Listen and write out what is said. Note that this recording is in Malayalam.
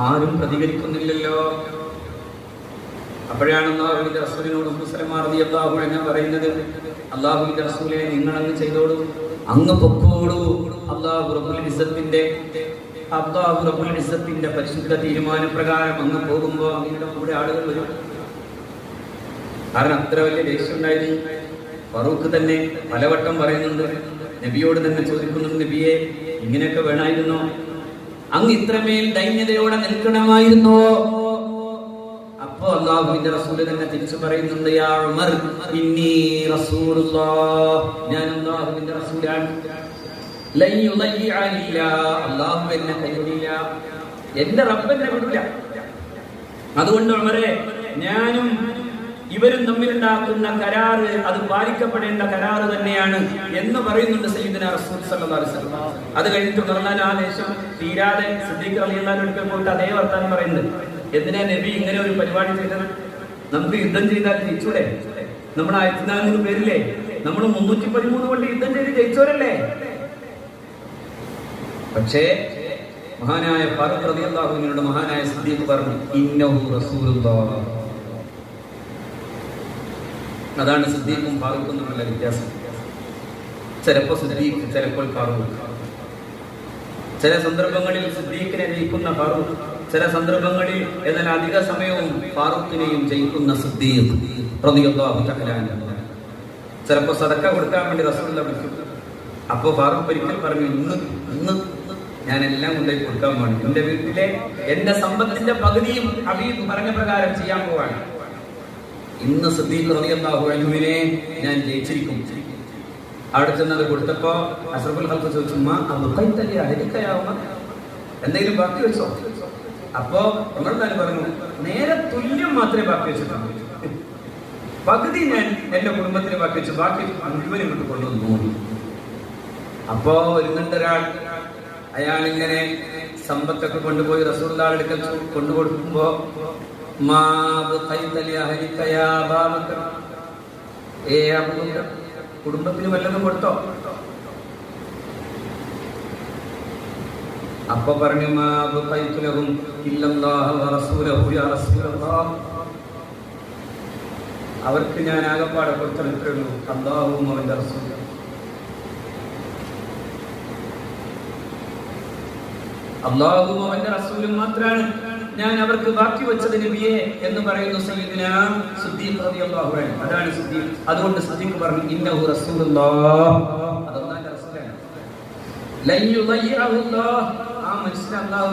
ആരും പ്രതികരിക്കുന്നില്ലല്ലോ. അപ്പോഴാണ് അല്ലാഹുവിന്റെ റസൂലിനോട് ഉമ്മു സലമ റളിയല്ലാഹു അൻഹ പറയുന്നത്, അല്ലാഹുവിന്റെ റസൂലേ, നിങ്ങളങ്ങ് ചെയ്തോളൂ, അങ്ങ് പൊക്കോളൂ. അല്ലാഹു റബ്ബുൽ ഇസ്സത്തിന്റെ പരിശുദ്ധ തീരുമാനപ്രകാരം അങ്ങ് പോകുമ്പോൾ അങ്ങയുടെ കൂടെ ആളുകൾ വരും. കാരണം അത്ര വലിയ ദേഷ്യം ഉണ്ടായിരുന്നു. ഫറൂഖ് തന്നെ പലവട്ടം പറയുന്നുണ്ട്, നബിയോട് തന്നെ ചോദിക്കുന്നുണ്ട്, നബിയെ ഇങ്ങനെയൊക്കെ വേണമായിരുന്നോ? അങ്ങ് ഇത്രമേൽ ദൈന്യതയോടെ നിൽക്കണമായിരുന്നോ? അപ്പോ അല്ലാഹുവിന്റെ റസൂൽ തന്നെ തിരിച്ചു പറയുന്നുണ്ട്, യാ ഉമർ ഇന്നി റസൂലുള്ളാഹ്, ഞാൻ അല്ലാഹുവിന്റെ റസൂലാണ്. ലൻ യുളയ്യിഅനില്ല, അല്ലാഹു എന്നെ കൈവിടില്ല, എന്റെ റബ്ബ് എന്നെ വിടില്ല. അതുകൊണ്ട് ഉമറേ, ഞാനും ഇവരും തമ്മിലുണ്ടാക്കുന്ന കരാറ് അത് പാലിക്കപ്പെടേണ്ട കരാറ് തന്നെയാണ് എന്ന് പറയുന്നുണ്ട് സയ്യിദുനാ റസൂൽ സല്ലല്ലാഹു അലൈഹി വസല്ലം. അത് കഴിഞ്ഞിട്ട് ഉമറിന്റെ ആവേശം തീരാതെ സിദ്ദീഖ് റളിയല്ലാഹു അൻഹു പോയിട്ട് അതേ വർത്താനം പറയുന്നുണ്ട്. എന്തിനാ നബി ഇങ്ങനെ ഒരു പരിപാടി ചെയ്തത്? നമുക്ക് യുദ്ധം ചെയ്താൽ ജയിച്ചൂടെ? നമ്മൾ 1400 പേരില്ലേ, നമ്മൾ 313 കൊണ്ട് യുദ്ധം ചെയ്ത് ജയിച്ചവരല്ലേ? പക്ഷേ മഹാനായ ഫാറൂഖ് റളിയല്ലാഹു അൻഹുവിനോട് മഹാനായ സിദ്ദീഖ് പറഞ്ഞു, ഇന്നഹു റസൂലുള്ളാഹ്. അതാണ് സിദ്ദീഖും ഫാറൂഖും തമ്മിലുള്ള വ്യത്യാസം. ചിലപ്പോൾ സിദ്ദീഖ്, ചിലപ്പോൾ ഫാറൂഖ്. ചില സന്ദർഭങ്ങളിൽ സിദ്ദീഖിനെ ജയിക്കുന്ന ഫാറൂഖ്, ചില സന്ദർഭങ്ങളിൽ എന്നാൽ അധിക സമയവും ഫാറൂഖിനെയും ജയിക്കുന്ന സിദ്ദീഖ് റളിയല്ലാഹു തആല അൻഹു. ചിലപ്പോൾ സദക്ക കൊടുക്കാൻ വേണ്ടി റസൂലുള്ളാഹി വിളിക്കും. അപ്പോൾ ഫാറൂഖ് ഒരിക്കൽ പറഞ്ഞു, ഇന്ന് ഞാനെല്ലാം കൊണ്ടുപോയി കൊടുക്കാൻ വേണ്ടി എന്റെ വീട്ടിലെ എന്റെ സമ്പത്തിന്റെ പകുതിയും ഹബീബ് പറഞ്ഞ പ്രകാരം ചെയ്യാൻ പോവാണ്. ഇന്ന് സിദ്ദീഖ് റളിയല്ലാഹു അൻഹുവിനെ ഞാൻ ജയിച്ചിരിക്കും. അവിടെ ചെന്നത് കൊടുത്തപ്പോ അഷ്റഫുൽ ഖൽഖ് ചോദിച്ചു, എന്തെങ്കിലും ബാക്കി വെച്ചോ? അപ്പോ ഉമർ തന്നെ പറഞ്ഞു, നേരെ തുല്യം മാത്രമേ ബാക്കി വെച്ചിട്ടുള്ളൂ, പകുതി ഞാൻ എന്റെ കുടുംബത്തിന് ബാക്കി വെച്ചു, ബാക്കി മുഴുവനും ഇങ്ങോട്ട് കൊണ്ടുവന്നു. അപ്പോ ഒരുങ്ങണ്ട ഒരാൾ, അയാളിങ്ങനെ സമ്പത്തൊക്കെ കൊണ്ടുപോയി റസൂലുള്ളാഹിയുടെ അടുക്കൽ കൊണ്ടുകൊടുക്കുമ്പോ, കുടുംബത്തിന് വല്ലതും കൊടുത്തോ? അപ്പൊ പറഞ്ഞു, അവർക്ക് ഞാൻ ആകപ്പാടെ കൊടുത്തിട്ടുള്ളൂ അല്ലാഹുവും അവന്റെ റസൂലും. അല്ലാഹുവും അവന്റെ റസൂലും മാത്രമാണ് ഞാൻ അവർക്ക് ബാക്കി വെച്ചത് നബിയെ എന്ന് പറയുന്നു സയ്യിദുനാ സിദ്ദീഖ് റളിയല്ലാഹു അൻഹു. അതാണ് സിദ്ദീഖ്. അതുകൊണ്ട് സിദ്ദീഖ് പറഞ്ഞു, ഇന്നഹു റസൂലുള്ളാഹ്, അല്ലാഹുവിന്റെ റസൂലാണ്. ലൻ യുളയ്യിഅഹു അല്ലാഹ്, ആ മനുഷ്യനെ അല്ലാഹു